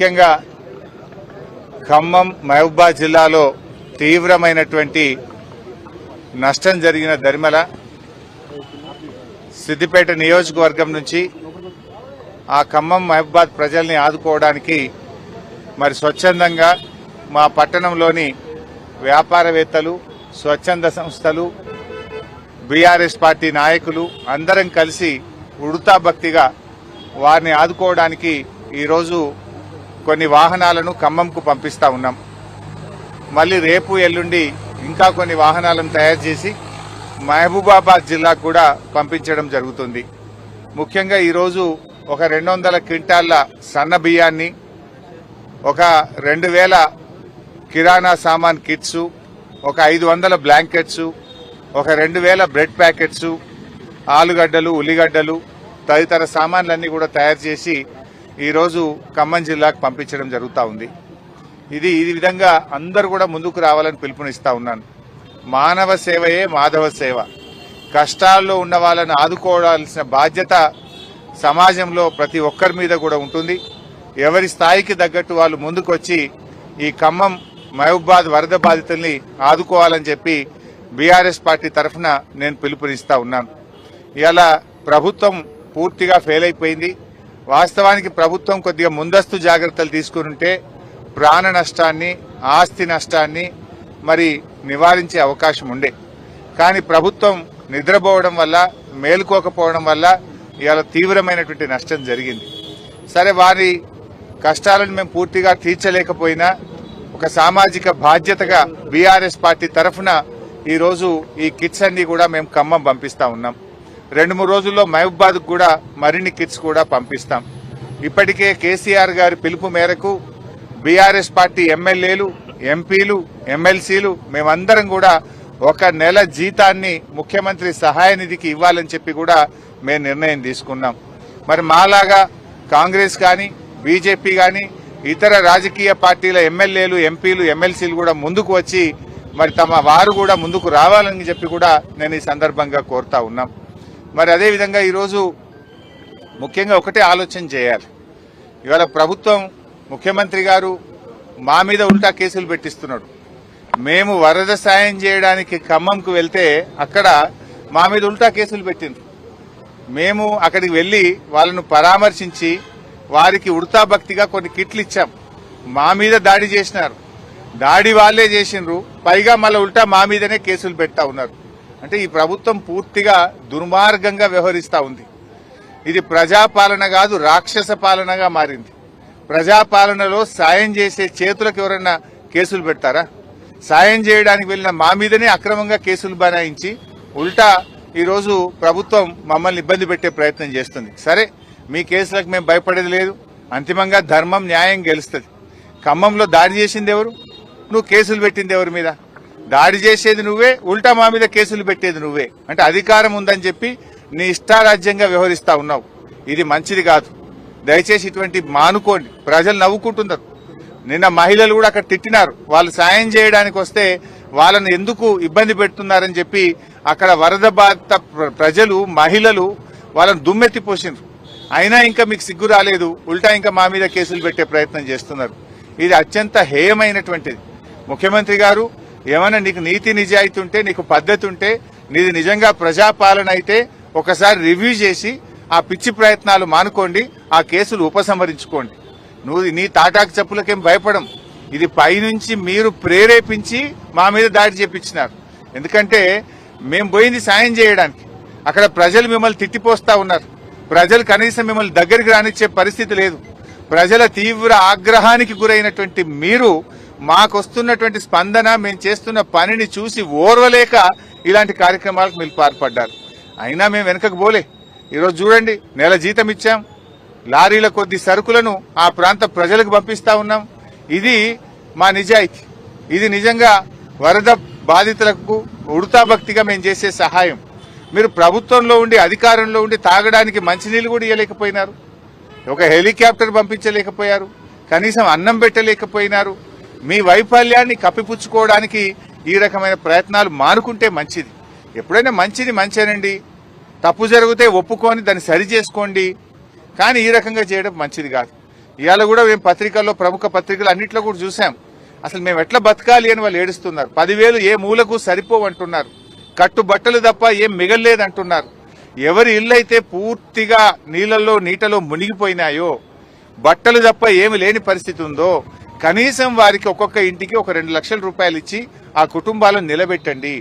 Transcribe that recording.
ముఖ్యంగా ఖమ్మం మహబూబాబాద్ జిల్లాలో తీవ్రమైనటువంటి నష్టం జరిగిన దరిమల సిద్దిపేట నియోజకవర్గం నుంచి ఆ ఖమ్మం మహబూబాబాద్ ప్రజల్ని ఆదుకోవడానికి మరి స్వచ్ఛందంగా మా పట్టణంలోని వ్యాపారవేత్తలు, స్వచ్ఛంద సంస్థలు, బీఆర్ఎస్ పార్టీ నాయకులు అందరం కలిసి ఉడతా భక్తిగా వారిని ఆదుకోవడానికి ఈరోజు కొన్ని వాహనాలను ఖమ్మంకు పంపిస్తా ఉన్నాం. మళ్ళీ రేపు ఎల్లుండి ఇంకా కొన్ని వాహనాలను తయారు చేసి మహబూబాబాద్ జిల్లాకు కూడా పంపించడం జరుగుతుంది. ముఖ్యంగా ఈరోజు ఒక 200 క్వింటాళ్ల సన్న బియ్యాన్ని, ఒక 2000 కిరాణా సామాన్ కిట్స్, ఒక 500 బ్లాంకెట్స్, ఒక 2000 బ్రెడ్ ప్యాకెట్స్, ఆలుగడ్డలు, ఉల్లిగడ్డలు తదితర సామాన్లన్నీ కూడా తయారు చేసి ఈరోజు ఖమ్మం జిల్లాకు పంపించడం జరుగుతూ ఉంది. ఈ విధంగా అందరూ కూడా ముందుకు రావాలని పిలుపునిస్తా ఉన్నాను. మానవ సేవయే మాధవ సేవ. కష్టాల్లో ఉన్న వాళ్ళని ఆదుకోవాల్సిన బాధ్యత సమాజంలో ప్రతి ఒక్కరి మీద కూడా ఉంటుంది. ఎవరి స్థాయికి తగ్గట్టు వాళ్ళు ముందుకు వచ్చి ఈ ఖమ్మం మహబూబాబాద్ వరద బాధితుల్ని ఆదుకోవాలని చెప్పి బీఆర్ఎస్ పార్టీ తరఫున నేను పిలుపునిస్తా ఉన్నాను. ఇలా ప్రభుత్వం పూర్తిగా ఫెయిల్ అయిపోయింది. వాస్తవానికి ప్రభుత్వం కొద్దిగా ముందస్తు జాగ్రత్తలు తీసుకుంటే ప్రాణ నష్టాన్ని, ఆస్తి నష్టాన్ని మరి నివారించే అవకాశం ఉండే. కానీ ప్రభుత్వం నిద్రపోవడం వల్ల, మేలుకోకపోవడం వల్ల ఇవాళ తీవ్రమైనటువంటి నష్టం జరిగింది. సరే, వారి కష్టాలను మేము పూర్తిగా తీర్చలేకపోయినా ఒక సామాజిక బాధ్యతగా బీఆర్ఎస్ పార్టీ తరఫున ఈరోజు ఈ కిట్స్ అన్ని కూడా మేము ఖమ్మం పంపిస్తా ఉన్నాం. 2-3 రోజుల్లో మహబూబాబాద్కు కూడా మరిన్ని కిట్స్ కూడా పంపిస్తాం. ఇప్పటికే కేసీఆర్ గారి పిలుపు మేరకు బీఆర్ఎస్ పార్టీ ఎమ్మెల్యేలు, ఎంపీలు, ఎమ్మెల్సీలు మేమందరం కూడా 1 నెల జీతాన్ని ముఖ్యమంత్రి సహాయ నిధికి ఇవ్వాలని చెప్పి కూడా మేము నిర్ణయం తీసుకున్నాం. మరి మాలాగా కాంగ్రెస్ కానీ, బీజేపీ కానీ, ఇతర రాజకీయ పార్టీల ఎమ్మెల్యేలు, ఎంపీలు, ఎమ్మెల్సీలు కూడా ముందుకు వచ్చి మరి తమ వారు కూడా ముందుకు రావాలని చెప్పి కూడా నేను ఈ సందర్భంగా కోరుతా ఉన్నాం. మరి అదేవిధంగా ఈరోజు ముఖ్యంగా ఒకటే ఆలోచన చేయాలి. ఇవాళ ప్రభుత్వం, ముఖ్యమంత్రి గారు మా మీద ఉల్టా కేసులు పెట్టిస్తున్నాడు. మేము వరద సాయం చేయడానికి ఖమ్మంకు వెళ్తే అక్కడ మా మీద ఉల్టా కేసులు పెట్టిండ్రు. మేము అక్కడికి వెళ్లి వాళ్ళను పరామర్శించి వారికి ఉడతా భక్తిగా కొన్ని కిట్లు ఇచ్చాం. మా మీద దాడి చేసినారు. దాడి వాళ్లే చేసిండ్రు. పైగా మళ్ళీ ఉల్టా మా మీదనే కేసులు పెడతా ఉన్నారు. అంటే ఈ ప్రభుత్వం పూర్తిగా దుర్మార్గంగా వ్యవహరిస్తా ఉంది. ఇది ప్రజాపాలన కాదు, రాక్షస పాలనగా మారింది. ప్రజాపాలనలో సాయం చేసే చేతులకు ఎవరన్నా కేసులు పెడతారా? సాయం చేయడానికి వెళ్ళిన మా మీదనే అక్రమంగా కేసులు బనాయించి ఉల్టా ఈరోజు ప్రభుత్వం మమ్మల్ని ఇబ్బంది పెట్టే ప్రయత్నం చేస్తుంది. సరే, మీ కేసులకు మేము భయపడేది లేదు. అంతిమంగా ధర్మం, న్యాయం గెలుస్తుంది. ఖమ్మంలో దాడి చేసింది ఎవరు? నువ్వు కేసులు పెట్టింది ఎవరి మీద? దాడి చేసేది నువ్వే, ఉల్టా మా మీద కేసులు పెట్టేది నువ్వే. అంటే అధికారం ఉందని చెప్పి నీ ఇష్టారాజ్యంగా వ్యవహరిస్తా ఉన్నావు. ఇది మంచిది కాదు. దయచేసి ఇటువంటి మానుకోండి. ప్రజలు నవ్వుకుంటున్నారు. నిన్న మహిళలు కూడా అక్కడ తిట్టినారు. వాళ్ళు సాయం చేయడానికి వస్తే వాళ్ళని ఎందుకు ఇబ్బంది పెడుతున్నారని చెప్పి అక్కడ వరద బాధిత ప్రజలు, మహిళలు వాళ్ళని దుమ్మెత్తిపోసినారు. అయినా ఇంకా మీకు సిగ్గు రాలేదు. ఉల్టా ఇంకా మా మీద కేసులు పెట్టే ప్రయత్నం చేస్తున్నారు. ఇది అత్యంత హేయమైనటువంటిది. ముఖ్యమంత్రి గారు, ఏమైనా నీకు నీతి నిజాయితీ ఉంటే, నీకు పద్ధతి ఉంటే, నీది నిజంగా ప్రజాపాలన అయితే ఒకసారి రివ్యూ చేసి ఆ పిచ్చి ప్రయత్నాలు మానుకోండి, ఆ కేసులు ఉపసంహరించుకోండి. నీ తాటాకు చెప్పులకేం భయపడం. ఇది పైనుంచి మీరు ప్రేరేపించి మా మీద దాడి చేపించినారు. ఎందుకంటే మేము పోయింది సాయం చేయడానికి. అక్కడ ప్రజలు మిమ్మల్ని తిట్టిపోస్తా ఉన్నారు. ప్రజలు కనీసం మిమ్మల్ని దగ్గరికి రానిచ్చే పరిస్థితి లేదు. ప్రజల తీవ్ర ఆగ్రహానికి గురైనటువంటి మీరు మాకొస్తున్నటువంటి స్పందన, మేము చేస్తున్న పనిని చూసి ఓర్వలేక ఇలాంటి కార్యక్రమాలకు మీరు పాల్పడ్డారు. అయినా మేము వెనకకు పోలే. ఈరోజు చూడండి, నెల జీతం ఇచ్చాం. లారీల కొద్ది సరుకులను ఆ ప్రాంత ప్రజలకు పంపిస్తా ఉన్నాం. ఇది మా నిజాయితీ. ఇది నిజంగా వరద బాధితులకు ఉడతా భక్తిగా మేము చేసే సహాయం. మీరు ప్రభుత్వంలో ఉండి, అధికారంలో ఉండి తాగడానికి మంచినీళ్ళు కూడా ఇవ్వలేకపోయినారు. ఒక హెలికాప్టర్ పంపించలేకపోయారు. కనీసం అన్నం పెట్టలేకపోయినారు. మీ వైఫల్యాన్ని కప్పిపుచ్చుకోవడానికి ఈ రకమైన ప్రయత్నాలు మానుకుంటే మంచిది. ఎప్పుడైనా మంచిది మంచేనండి. తప్పు జరిగితే ఒప్పుకొని దాన్ని సరి చేసుకోండి. కానీ ఈ రకంగా చేయడం మంచిది కాదు. ఇవాళ కూడా మేము పత్రికల్లో ప్రముఖ పత్రికలు అన్నింటిలో కూడా చూసాం. అసలు మేము ఎట్లా బతకాలి అని వాళ్ళు ఏడుస్తున్నారు. 10,000 ఏ మూలకు సరిపోవంటున్నారు. కట్టు బట్టలు తప్ప ఏం మిగల్లేదంటున్నారు. ఎవరి ఇల్లు అయితే పూర్తిగా నీటలో మునిగిపోయినాయో, బట్టలు తప్ప ఏమి లేని పరిస్థితి ఉందో, కనీసం వారికి ఒక్కొక్క ఇంటికి ఒక 2 లక్షల రూపాయలు ఇచ్చి ఆ కుటుంబాలను నిలబెట్టండి.